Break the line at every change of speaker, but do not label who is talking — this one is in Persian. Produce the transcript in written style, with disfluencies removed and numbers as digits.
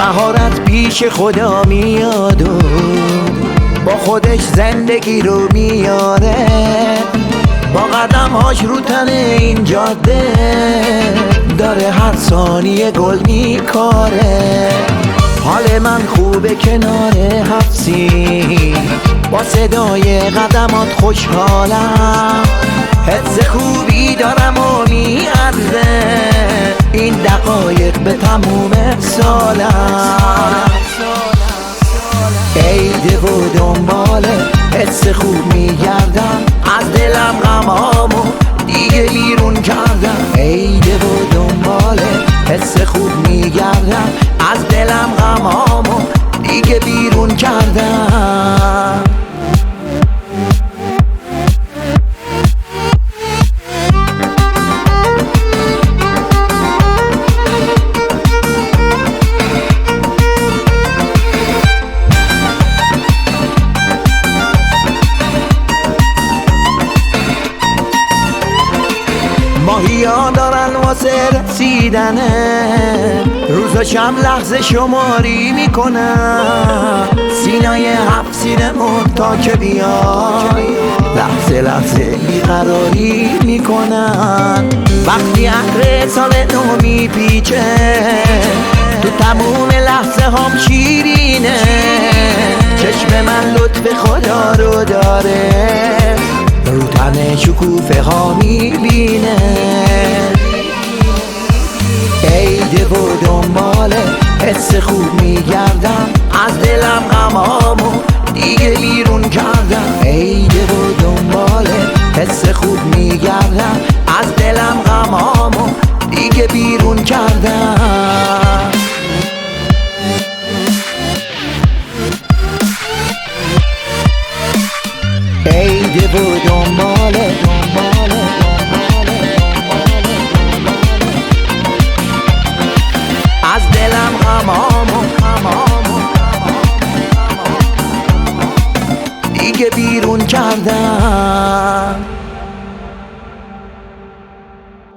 مهارت پیش خدا میاد و با خودش زندگی رو میاره، با قدمهاش رو تن این جاده داره هر ثانیه گل میکاره. حال من خوبه کنار حبسی، با صدای قدمات خوشحالم، حس خوبی دارم و میارزه این دقایق به تموم سالم. عیده و دنباله حس خوب میگردم، از دلم غمامو دیگه بیرون کردم. عیده و دنباله حس خوب میگردم، از دلم غمامو دیگه بیرون کردم. ماهیا دارن واسه رسیدنه، روزا شب لحظه شماری میکنن، سینای حبسیرمون تا که بیای لحظه لحظه بیقراری میکنن. وقتی عطر سال نو میپیچه تو تموم لحظه هم شیرینه، چشم من لطف خدا رو داره، رو تن شکوفه ها میبینه. عیده و دنباله حس خوب میگردم، از دلم غمامو دیگه بیرون کردم. عیده و دنباله حس خوب میگردم، از دلم غمامو دیگه بیرون کردم. عیده و دنباله از دلم غمامو دیگه بیرون کردم.